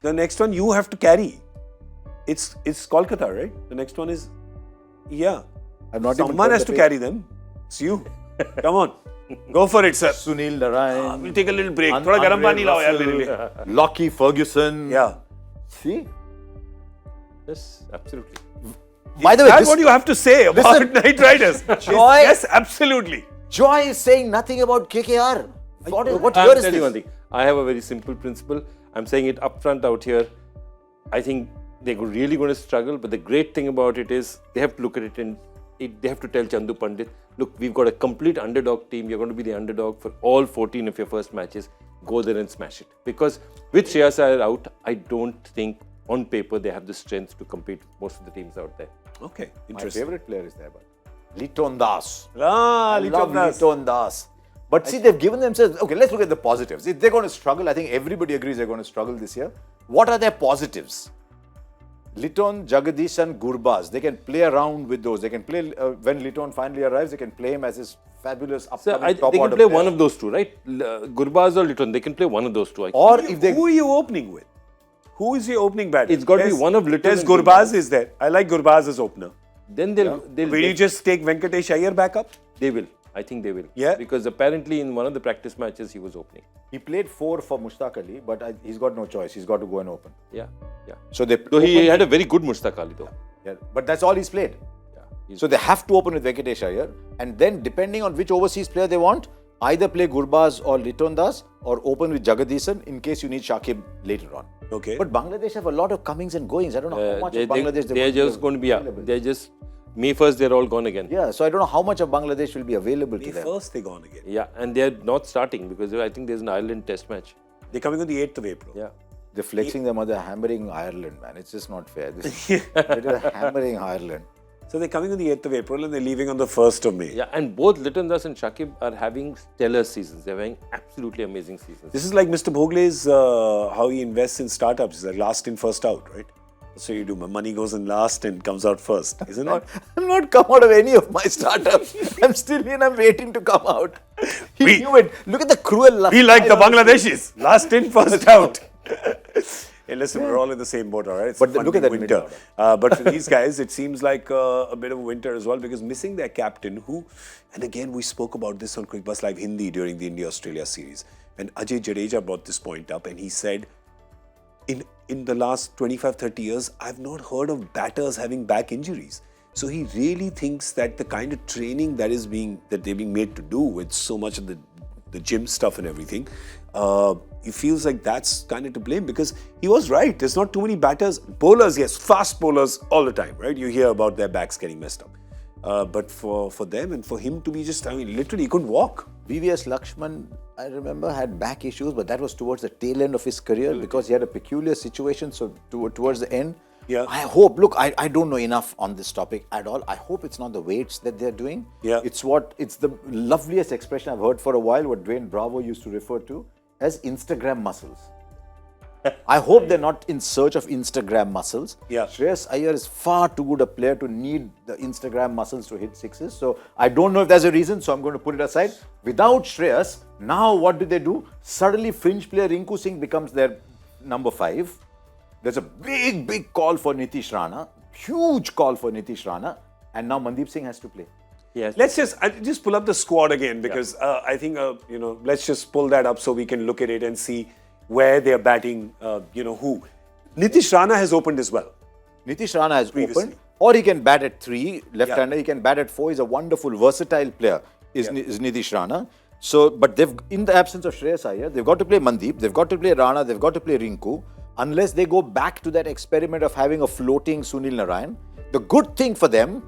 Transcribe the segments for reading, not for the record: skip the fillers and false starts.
The next one you have to carry. It's Kolkata, right? The next one is, someone has to carry them. It's you. Come on. Go for it, sir. Sunil Narayan. We'll take a little break. Thoda garam pani lao yaar mere liye. Lockie Ferguson. Yeah. See? Yes, absolutely. By the way, That's what you have to say about Knight Riders. Joy. Yes, absolutely. Joy is saying nothing about KKR. What I'll year is tell you one this? thing. I have a very simple principle. I'm saying it upfront out here. I think they're really going to struggle, but the great thing about it is they have to look at it and they have to tell Chandu Pandit, look, we've got a complete underdog team. You're going to be the underdog for all 14 of your first matches. Go there and smash it. Because with Shreyas Iyer out, I don't think on paper they have the strength to compete with most of the teams out there. Okay, My interesting. favorite player is there, but Liton Das. Ah, I love Liton Das. Liton Das. But see, they've given themselves... Okay, let's look at the positives. If they're going to struggle, I think everybody agrees they're going to struggle this year. What are their positives? Liton, Jagadish and Gurbaz. They can play around with those. They can play... when Liton finally arrives, they can play him as his fabulous So upcoming top they can order play player. one of those two, right? Gurbaz or Litton, they can play one of those two. Or if they... Who are you opening with? Who is your opening batter? It's got to be one of Litton There's and Gurbaz Gurbaz. is there. I like Gurbaz as opener. Then they'll Will you just take Venkatesh Iyer back up? They will. I think they will. Yeah. Because apparently in one of the practice matches he was opening. He played 4 for Mushtaq Ali, but he's got no choice. He's got to go and open. Yeah. Yeah. So they... Though he had a very good Mushtaq Ali though. Yeah, but that's all he's played. Yeah. So they have to open with Venkatesh Iyer, and then depending on which overseas player they want, either play Gurbaz or Liton Das or open with Jagadisan in case you need Shakib later on. Okay. But Bangladesh have a lot of comings and goings. I don't know how much of Bangladesh they're just going to be available. they're just May 1st they're all gone again. Yeah, so I don't know how much of Bangladesh will be available to them. First, they're gone again. Yeah, and they're not starting because I think there's an Ireland test match. They're coming on the 8th of April. Yeah. They're flexing their mother, hammering Ireland, man. It's just not fair. They're hammering Ireland. So they're coming on the 8th of April and they're leaving on the 1st of May. Yeah, and both Liton Das and Shakib are having stellar seasons. They're having absolutely amazing seasons. This is like Mr. Bhogle's, how he invests in startups. It's like last in, first out, right? So you do. Money goes in last and comes out first, isn't it? I'm not come out of any of my startups. I'm still in. I'm waiting to come out. He knew it. Look at the cruel luck. We like the Bangladeshis. Last in, first out. Hey, listen, we're all in the same boat, all right? It's But a fun look at big that winter. mid-order. But for these guys, it seems like a bit of a winter as well because missing their captain who, and again, we spoke about this on Quick Bus Live Hindi during the India-Australia series. And Ajay Jadeja brought this point up and he said, in the last 25, 30 years, I've not heard of batters having back injuries. So he really thinks that the kind of training that they're being made to do with so much of the gym stuff and everything, he feels like that's kind of to blame because he was right. There's not too many batters. Bowlers, yes, fast bowlers all the time, right? You hear about their backs getting messed up. But for them and for him to be just, literally, he couldn't walk. VVS Lakshman, I remember, had back issues, but that was towards the tail end of his career because he had a peculiar situation. So towards the end, Yeah. I hope, look, I don't know enough on this topic at all. I hope it's not the weights that they're doing. Yeah. It's the loveliest expression I've heard for a while, what Dwayne Bravo used to refer to as Instagram muscles. I hope they're not in search of Instagram muscles. Yeah. Shreyas Iyer is far too good a player to need the Instagram muscles to hit sixes. So I don't know if there's a reason, so I'm going to put it aside. Without Shreyas, now what do? Suddenly fringe player Rinku Singh becomes their number 5. There's a big call for Nitish Rana. Huge call for Nitish Rana. And now Mandeep Singh has to play. Yes. Let's just pull up the squad again because I think, let's just pull that up so we can look at it and see where they're batting, who. Nitish Rana has opened as well. Nitish Rana has Previously. opened, or he can bat at 3, left-hander. He can bat at 4. He's a wonderful, versatile player, is Nitish Rana. So, but in the absence of Shreyas Iyer, they've got to play Mandeep, they've got to play Rana, they've got to play Rinku, unless they go back to that experiment of having a floating Sunil Narayan. The good thing for them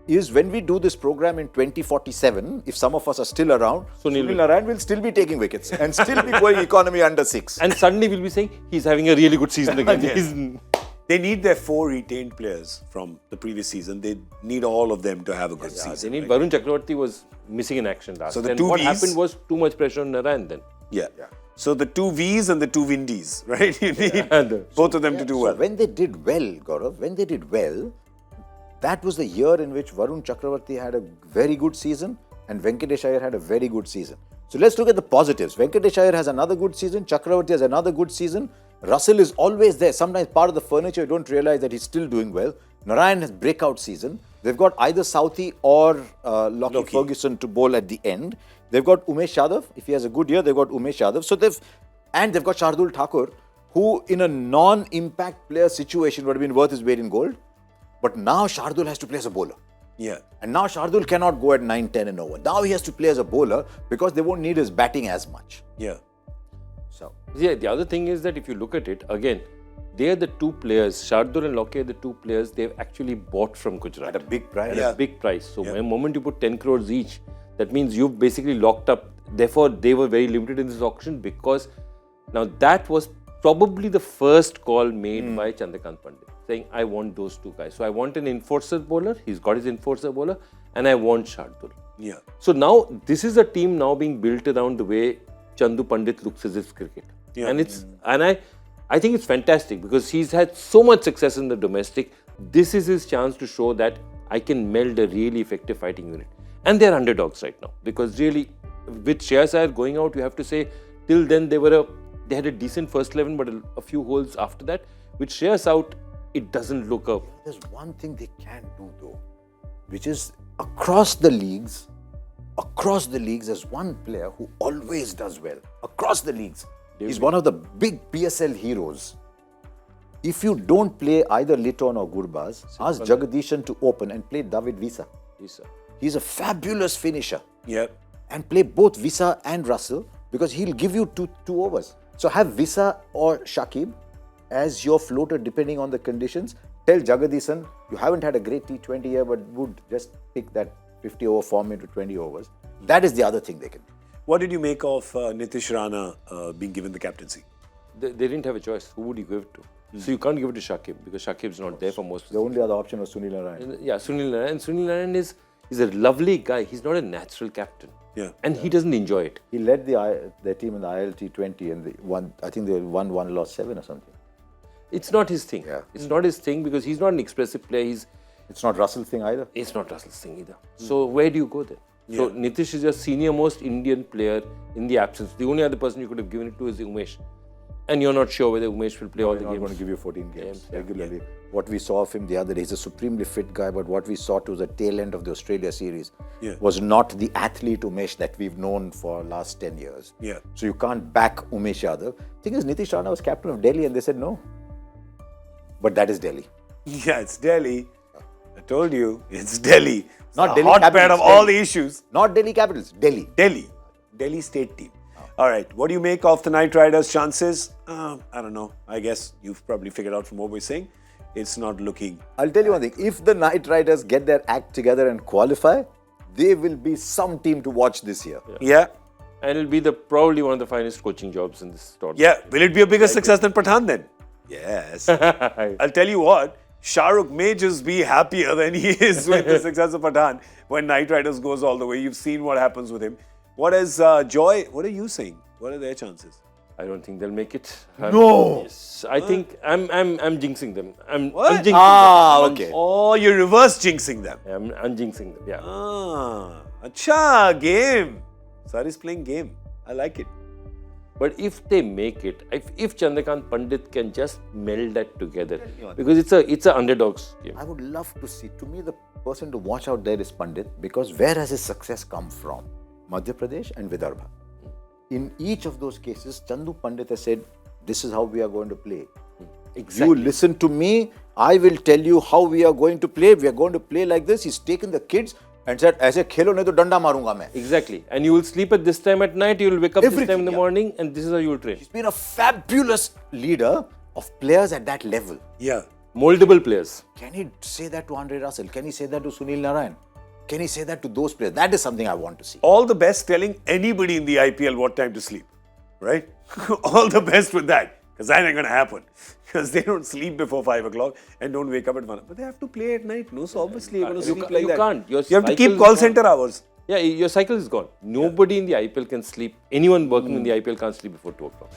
is when we do this program in 2047, if some of us are still around, Sunil Narayan will still be taking wickets and still be going economy under 6. And suddenly we'll be saying he's having a really good season again. They need their 4 retained players from the previous season. They need all of them to have a good season. They need Varun Chakravarti was missing in action last. So the then two what Vs happened was too much pressure on Narayan then. Yeah. So the 2 Vs and the 2 Windies, right? You need both of them to do well. So when they did well, Gaurav, that was the year in which Varun Chakravarti had a very good season and Venkatesh Iyer had a very good season. So let's look at the positives. Venkatesh Iyer has another good season, Chakravarti has another good season. Russell is always there. Sometimes part of the furniture, you don't realize that he's still doing well. Narayan has breakout season. They've got either Southee or Lockie Ferguson to bowl at the end. They've got Umesh Yadav. If he has a good year, they've got Umesh Yadav. So they've got Shardul Thakur, who in a non-impact player situation would have been worth his weight in gold. But now Shardul has to play as a bowler. Yeah. And now Shardul cannot go at 9, 10 and over. Now he has to play as a bowler because they won't need his batting as much. Yeah. So Yeah, the other thing is that if you look at it, again, they are the two players, Shardul and Lockie are the two players they've actually bought from Gujarat. at a big price. At a big price. So the moment you put 10 crores each, that means you've basically locked up. Therefore, they were very limited in this auction because now that was probably the first call made by Chandrakant Pandit, saying, I want those two guys. So I want an enforcer bowler, he's got his enforcer bowler, and I want Shardul. Yeah. So now, this is a team now being built around the way Chandu Pandit looks at his cricket. Yeah. And I think it's fantastic because he's had so much success in the domestic. This is his chance to show that I can meld a really effective fighting unit. And they're underdogs right now because really, with Shreyas Iyer going out, you have to say, till then they had a decent first 11, but a few holes after that. With Shreyas out, it doesn't look up. There's one thing they can do though, which is across the leagues, there's one player who always does well. Across the leagues. He's one of the big PSL heroes. If you don't play either Litton or Gurbaz, ask Jagdishan to open and play David Visa. He's a fabulous finisher. Yeah. And play both Visa and Russell because he'll give you two overs. So have Visa or Shakib as your floater depending on the conditions. Tell Jagdishan, you haven't had a great T20 year, but would just pick that 50 over form into 20 overs. That is the other thing they can do. What did you make of Nitish Rana being given the captaincy? They didn't have a choice. Who would you give it to? So you can't give it to Shakib because Shakib's not there for most of The only other option was Sunil Narine. Yeah, Sunil Narine. And Sunil Narine is a lovely guy. He's not a natural captain. Yeah. And he doesn't enjoy it. He led their team in the ILT20 and they won, I think they won 1, lost 7 or something. It's not his thing. Yeah. It's not his thing because he's not an expressive player. It's not Russell's thing either. It's not Russell's thing either. So where do you go then? So Nitish is your senior most Indian player in the absence. The only other person you could have given it to is Umesh. And you're not sure whether Umesh will play all the I'm games. not going to give you 14 games regularly. What we saw of him the other day, he's a supremely fit guy, but what we saw to the tail end of the Australia series was not the athlete Umesh that we've known for last 10 years. Yeah. So you can't back Umesh Yadav. Thing is, Nitish Rana was captain of Delhi and they said no. But that is Delhi. Yeah, it's Delhi. I told you, it's Delhi. It's Not the Delhi hotbed Capitals, of all Delhi. the issues. Not Delhi Capitals, Delhi. Delhi state team. All right, what do you make of the Knight Riders' chances? I don't know. I guess you've probably figured out from what we're saying. It's not looking. I'll tell you one thing. If the Knight Riders get their act together and qualify, they will be some team to watch this year. Yeah. And it'll be probably one of the finest coaching jobs in this tournament. Yeah. Will it be a bigger success than Pathan then? Yes. I'll tell you what. Shah Rukh may just be happier than he is with the success of Pathan when Knight Riders goes all the way. You've seen what happens with him. What is Joy? What are you saying? What are their chances? I don't think they'll make it. No. Yes. I think I'm jinxing them. I'm What? jinxing them. Okay. Oh, you're reverse jinxing them. I'm unjinxing them. Yeah. Acha, game. Sir is playing game. I like it. But if they make it, if Chandrakant Pandit can just meld that together, because it's a underdogs game. I would love to see. To me, the person to watch out there is Pandit because where has his success come from? Madhya Pradesh and Vidarbha. In each of those cases, Chandu Pandit has said, this is how we are going to play. Exactly. You listen to me, I will tell you how we are going to play. We are going to play like this. He's taken the kids and said, "Aise khelo nahi to danda marunga main." Exactly. And you will sleep at this time at night, you will wake up this Everything, time in the morning, and this is how you will train. He's been a fabulous leader of players at that level. Yeah. Moldable players. Can he say that to Andre Russell? Can he say that to Sunil Narine? Can he say that to those players? That is something I want to see. All the best telling anybody in the IPL what time to sleep. Right? All the best with that. Because that ain't going to happen. Because they don't sleep before 5 o'clock and don't wake up at 1. But they have to play at night. No, so obviously you're going to sleep like you that. can't. Your You have to cycle keep is call gone. center hours. Yeah, your cycle is gone. Nobody in the IPL can sleep. Anyone working in the IPL can't sleep before 2 o'clock.